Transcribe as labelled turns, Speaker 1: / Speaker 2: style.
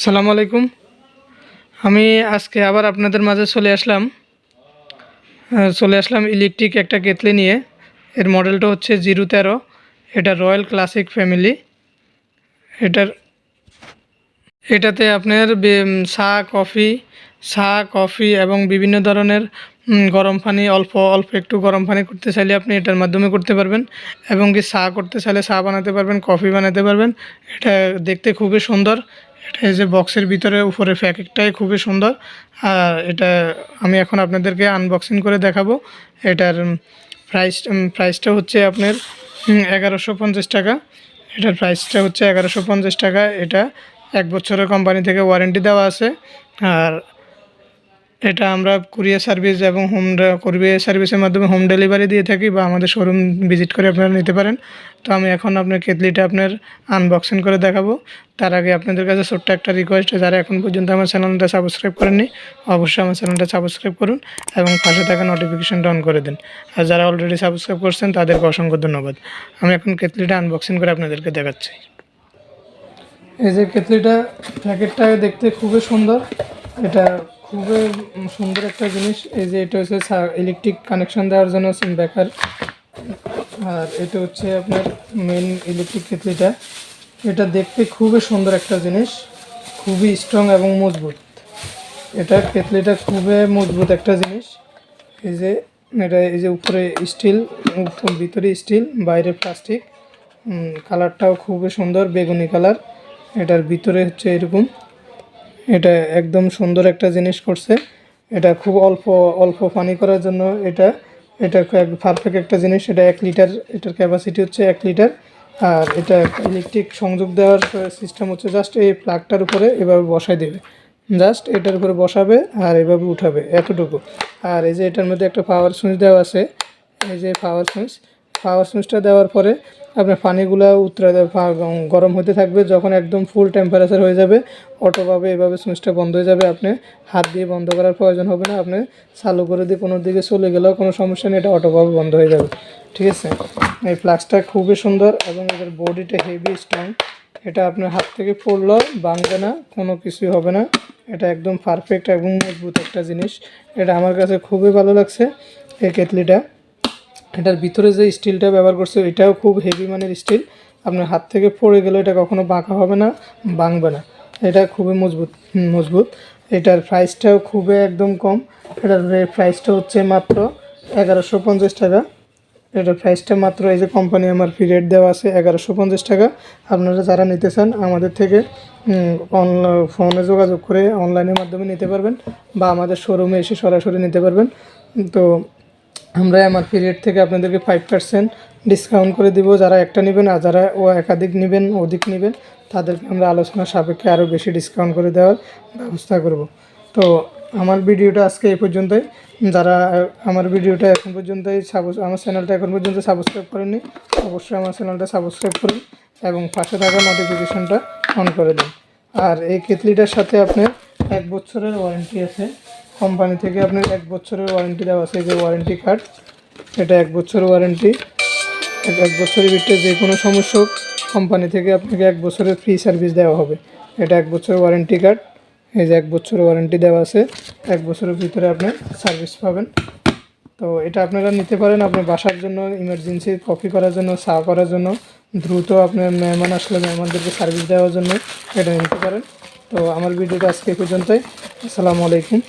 Speaker 1: আসসালামু আলাইকুম। আমি আজকে আবার আপনাদের মাঝে চলে আসলাম ইলেকট্রিক একটা কেতলি নিয়ে। এর মডেলটা হচ্ছে 013। এটা রয়্যাল ক্লাসিক ফ্যামিলি। এটার এটাতে আপনার চা কফি এবং বিভিন্ন ধরনের গরম পানি, অল্প অল্প একটু গরম পানি করতে চাইলে আপনি এটার মাধ্যমে করতে পারবেন, এবং কি চা করতে চাইলে চা বানাতে পারবেন, কফি বানাতে পারবেন। এটা দেখতে খুবই সুন্দর। এটা এই যে বক্সের ভিতরে উপরে প্যাকেটটাই খুবই সুন্দর। আর এটা আমি এখন আপনাদেরকে আনবক্সিং করে দেখাবো। এটার প্রাইসটা হচ্ছে আপনার 1150 টাকা। এটার প্রাইসটা হচ্ছে 1150 টাকা। এটা 1 বছরের কোম্পানি থেকে ওয়ারেন্টি দেওয়া আছে। আর এটা আমরা কুরিয়ার সার্ভিস এবং কুরিয়ার সার্ভিসের মাধ্যমে হোম ডেলিভারি দিয়ে থাকি, বা আমাদের শোরুম ভিজিট করে আপনারা নিতে পারেন। তো আমি এখন আপনার কেতলিটা আপনার আনবক্সিং করে দেখাবো। তার আগে আপনাদের কাছে ছোট্ট একটা রিকোয়েস্ট, যারা এখন পর্যন্ত আমার চ্যানেলটা সাবস্ক্রাইব করেননি অবশ্যই আমার চ্যানেলটা সাবস্ক্রাইব করুন এবং পাশে থাকা নোটিফিকেশনটা অন করে দিন। আর যারা অলরেডি সাবস্ক্রাইব করছেন তাদেরকে অসংখ্য ধন্যবাদ। আমি এখন কেতলিটা আনবক্সিং করে আপনাদেরকে দেখাচ্ছি। এই যে কেতলিটা, প্যাকেটটা দেখতে খুবই সুন্দর। এটা খুবই সুন্দর একটা জিনিস। এই যে এটা হচ্ছে ইলেকট্রিক কানেকশন দেওয়ার জন্য সিম ব্রেকার। আর এটা হচ্ছে আপনার মেন ইলেকট্রিক কেতলিটা। এটা দেখতে খুবই সুন্দর একটা জিনিস, খুবই স্ট্রং এবং মজবুত। এটা কেতলিটা খুবই মজবুত একটা জিনিস। এই যে এই যে উপরে স্টিল, ভিতরে স্টিল, বাইরে প্লাস্টিক। কালারটাও খুবই সুন্দর, বেগুনি কালার। এটার ভিতরে হচ্ছে এরকম। এটা একদম সুন্দর একটা জিনিস করছে। এটা খুব অল্প অল্প পানি করার জন্য এটা এটা পারফেক্ট একটা জিনিস। এটা 1 লিটার, এটার ক্যাপাসিটি হচ্ছে 1 লিটার। আর এটা ইলেকট্রিক সংযোগ দেওয়ার সিস্টেম হচ্ছে জাস্ট এই প্লাগটার উপরে এভাবে বসাই দেবে, জাস্ট এটার উপরে বসাবে আর এভাবে উঠাবে, এতটুকু। আর এই যে এটার মধ্যে একটা পাওয়ার সুইচ দেওয়া আছে। এই যে পাওয়ার সুইচটা দেওয়ার পরে আপনার পানিগুলো গরম হতে থাকবে। যখন একদম ফুল টেম্পারেচার হয়ে যাবে, অটোভাবে এভাবে সুইচটা বন্ধ হয়ে যাবে। আপনি হাত দিয়ে বন্ধ করার প্রয়োজন হবে না। আপনি চালু করে দিয়ে কোনো দিকে চলে গেলেও কোনো সমস্যা নেই, এটা অটোভাবে বন্ধ হয়ে যাবে। ঠিক আছে। এই ফ্লাক্সটা খুবই সুন্দর এবং এটার বডিটা হেভি স্ট্রং। এটা আপনার হাত থেকে পড়লেও ভাঙবে না, কোনো কিছুই হবে না। এটা একদম পারফেক্ট এবং মজবুত একটা জিনিস। এটা আমার কাছে খুবই ভালো লাগছে এই কেতলিটা। এটার ভিতরে যে স্টিলটা ব্যবহার করছে এটাও খুব হেভি মানের স্টিল। আপনার হাত থেকে পড়ে গেলে এটা কখনো বাঁকা হবে না, ভাঙবে না। এটা খুবই মজবুত। এটার প্রাইসটাও খুবই একদম কম। এটার প্রাইসটা হচ্ছে মাত্র 1150 টাকা। এটার প্রাইসটা মাত্র, এই যে কোম্পানি আমার রেট দেওয়া আছে 1150 টাকা। আপনারা যারা নিতে চান আমাদের থেকে ফোনে যোগাযোগ করে অনলাইনের মাধ্যমে নিতে পারবেন, বা আমাদের শোরুমে এসে সরাসরি নিতে পারবেন। তো আমরা আমার রেট থেকে আপনাদেরকে 5% ডিসকাউন্ট করে দিব যারা একটা নেবেন। আর যারা একাধিক নেবেন, অধিক নেবেন, তাদেরকে আমরা আলোচনা সাপেক্ষে আরও বেশি ডিসকাউন্ট করে দেওয়ার ব্যবস্থা করব। তো আমার ভিডিওটা আজকে এই পর্যন্তই। যারা আমার ভিডিওটা এখন পর্যন্তই আমার চ্যানেলটা এখন পর্যন্ত সাবস্ক্রাইব করেননি অবশ্যই আমার চ্যানেলটা সাবস্ক্রাইব করুন এবং পাশে থাকা নোটিফিকেশনটা অন করে দিন। আর এই কেতলিটার সাথে আপনার 1 বছরের ওয়ারেন্টি আছে। কোম্পানি থেকে আপনার 1 বছরের ওয়ারেন্টি দেওয়া আছে। এই যে ওয়ারেন্টি কার্ড, এটা 1 বছর ওয়ারেন্টি। 1 বছরের ভিতরে যে কোনো সমস্যা হোক, কোম্পানি থেকে আপনাকে 1 বছরের ফ্রি সার্ভিস দেওয়া হবে। এটা 1 বছরের ওয়ারেন্টি কার্ড। এই যে 1 বছরের ওয়ারেন্টি দেওয়া আছে। 1 বছরের ভিতরে আপনি সার্ভিস পাবেন। তো এটা আপনারা নিতে পারেন আপনার বাসার জন্য, ইমার্জেন্সি কফি করার জন্য, চা করার জন্য, দ্রুত আপনার মেহমান আসলে মেহমানদেরকে সার্ভিস দেওয়ার জন্য এটা নিতে পারেন। তো আমার ভিডিওটা আজকে এই পর্যন্তই। আসসালামু আলাইকুম।